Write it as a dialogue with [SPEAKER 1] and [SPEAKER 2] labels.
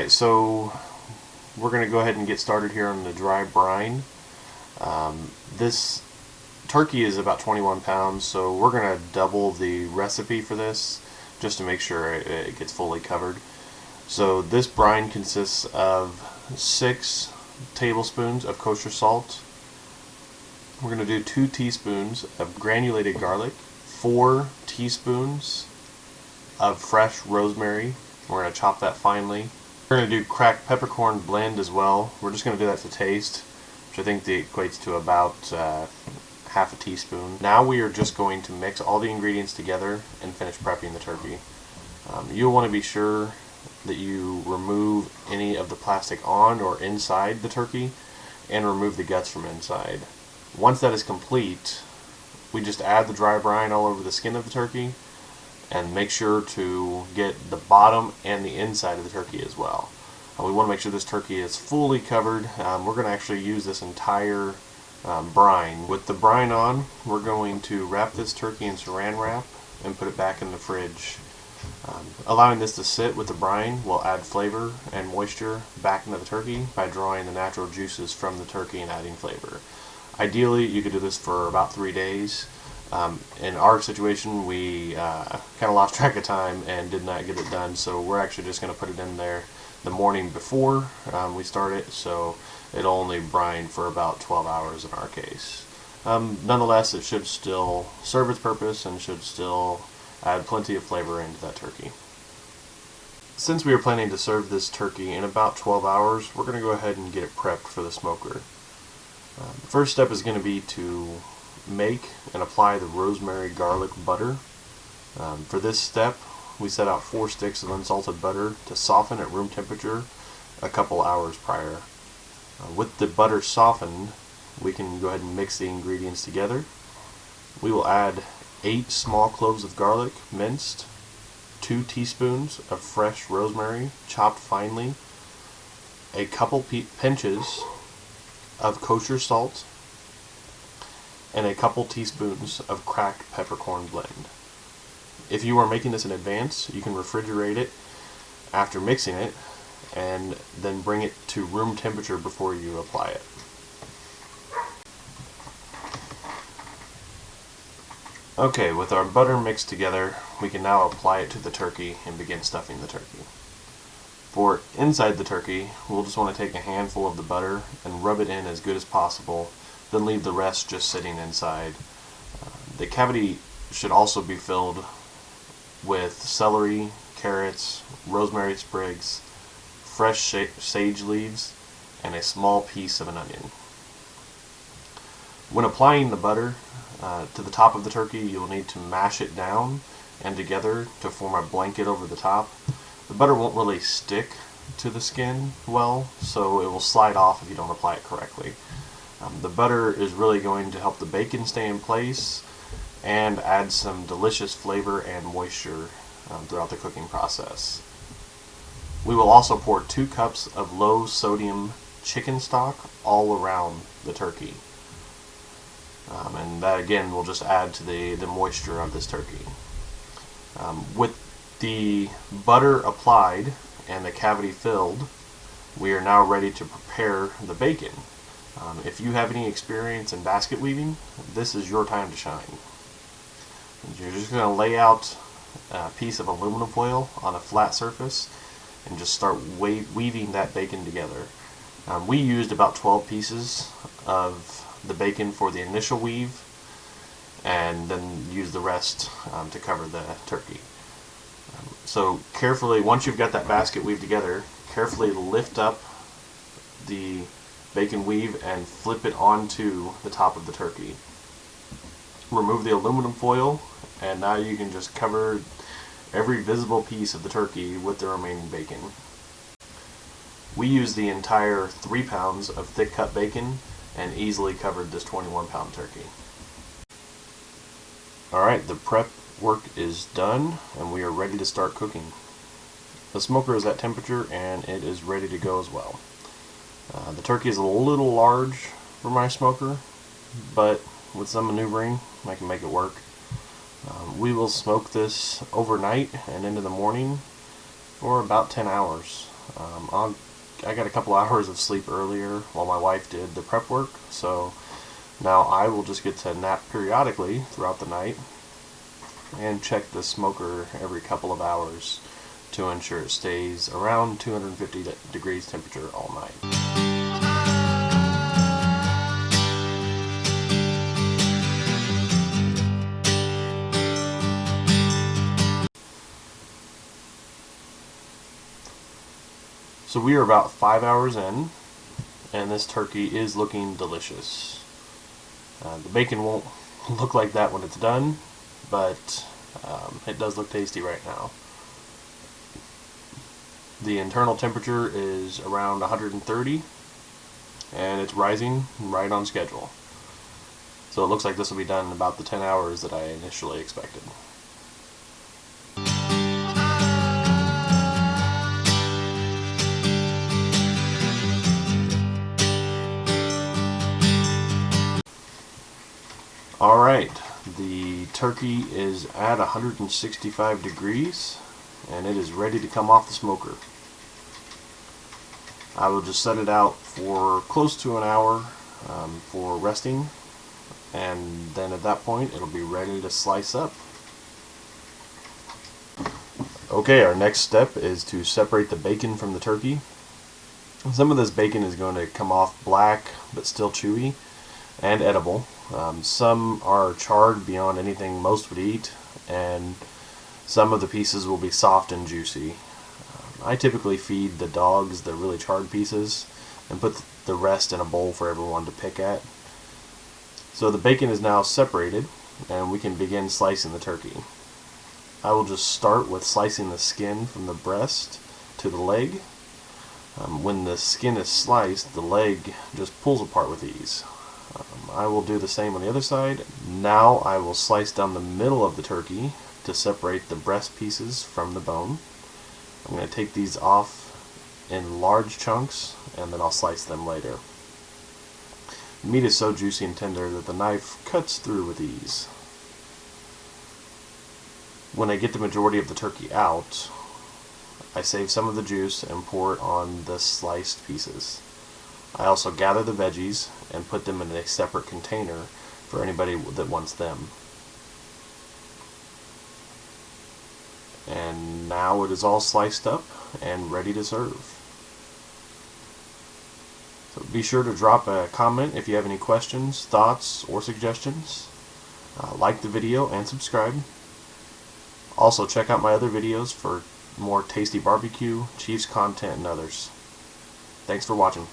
[SPEAKER 1] Alright, so we're going to go ahead and get started here on the dry brine. This turkey is about 21 pounds, so we're going to double the recipe for this just to make sure it gets fully covered. So this brine consists of 6 tablespoons of kosher salt. We're going to do 2 teaspoons of granulated garlic, 4 teaspoons of fresh rosemary. We're going to chop that finely. We're going to do cracked peppercorn blend as well. We're just going to do that to taste, which I think equates to about half a teaspoon. Now we are just going to mix all the ingredients together and finish prepping the turkey. You'll want to be sure that you remove any of the plastic on or inside the turkey and remove the guts from inside. Once that is complete, we just add the dry brine all over the skin of the turkey and make sure to get the bottom and the inside of the turkey as well. We want to make sure this turkey is fully covered. We're going to actually use this entire brine. With the brine on, we're going to wrap this turkey in saran wrap and put it back in the fridge. Allowing this to sit with the brine will add flavor and moisture back into the turkey by drawing the natural juices from the turkey and adding flavor. Ideally, you could do this for about 3 days. In our situation, we kind of lost track of time and did not get it done, so we're actually just going to put it in there the morning before we start it, so it'll only brine for about 12 hours in our case. Nonetheless, it should still serve its purpose and should still add plenty of flavor into that turkey. Since we are planning to serve this turkey in about 12 hours, we're going to go ahead and get it prepped for the smoker. The first step is going to be to make and apply the rosemary garlic butter. For this step, we set out 4 sticks of unsalted butter to soften at room temperature a couple hours prior. With the butter softened, we can go ahead and mix the ingredients together. We will add 8 small cloves of garlic minced, 2 teaspoons of fresh rosemary chopped finely, a couple pinches of kosher salt, and a couple teaspoons of cracked peppercorn blend. If you are making this in advance, you can refrigerate it after mixing it and then bring it to room temperature before you apply it. Okay, with our butter mixed together, we can now apply it to the turkey and begin stuffing the turkey. For inside the turkey, we'll just want to take a handful of the butter and rub it in as good as possible, then leave the rest just sitting inside. The cavity should also be filled with celery, carrots, rosemary sprigs, fresh sage leaves, and a small piece of an onion. When applying the butter to the top of the turkey, you'll need to mash it down and together to form a blanket over the top. The butter won't really stick to the skin well, so it will slide off if you don't apply it correctly. The butter is really going to help the bacon stay in place and add some delicious flavor and moisture throughout the cooking process. We will also pour 2 cups of low sodium chicken stock all around the turkey. And that again will just add to the moisture of this turkey. With the butter applied and the cavity filled, we are now ready to prepare the bacon. If you have any experience in basket weaving, this is your time to shine. You're just going to lay out a piece of aluminum foil on a flat surface and just start weaving that bacon together. We used about 12 pieces of the bacon for the initial weave and then use the rest to cover the turkey. So carefully, once you've got that basket weaved together, carefully lift up the bacon weave and flip it onto the top of the turkey. Remove the aluminum foil, and now you can just cover every visible piece of the turkey with the remaining bacon. We used the entire 3 pounds of thick cut bacon and easily covered this 21-pound turkey. Alright, the prep work is done and we are ready to start cooking. The smoker is at temperature and it is ready to go as well. The turkey is a little large for my smoker, but with some maneuvering I can make it work. We will smoke this overnight and into the morning for about 10 hours. I got a couple hours of sleep earlier while my wife did the prep work, so now I will just get to nap periodically throughout the night and check the smoker every couple of hours to ensure it stays around 250 degrees temperature all night. So we are about 5 hours in, and this turkey is looking delicious. The bacon won't look like that when it's done, but it does look tasty right now. The internal temperature is around 130, and it's rising right on schedule. So it looks like this will be done in about the 10 hours that I initially expected. Alright, the turkey is at 165 degrees and it is ready to come off the smoker. I will just set it out for close to an hour for resting, and then at that point it'll be ready to slice up. Okay, our next step is to separate the bacon from the turkey. Some of this bacon is going to come off black but still chewy and edible. Some are charred beyond anything most would eat, and some of the pieces will be soft and juicy. I typically feed the dogs the really charred pieces and put the rest in a bowl for everyone to pick at. So the bacon is now separated and we can begin slicing the turkey. I will just start with slicing the skin from the breast to the leg. When the skin is sliced, the leg just pulls apart with ease. I will do the same on the other side. Now I will slice down the middle of the turkey to separate the breast pieces from the bone. I'm going to take these off in large chunks and then I'll slice them later. The meat is so juicy and tender that the knife cuts through with ease. When I get the majority of the turkey out, I save some of the juice and pour it on the sliced pieces. I also gather the veggies and put them in a separate container for anybody that wants them. And now it is all sliced up and ready to serve. So be sure to drop a comment if you have any questions, thoughts, or suggestions. Like the video and subscribe. Also check out my other videos for more tasty barbecue, Chiefs content, and others. Thanks for watching.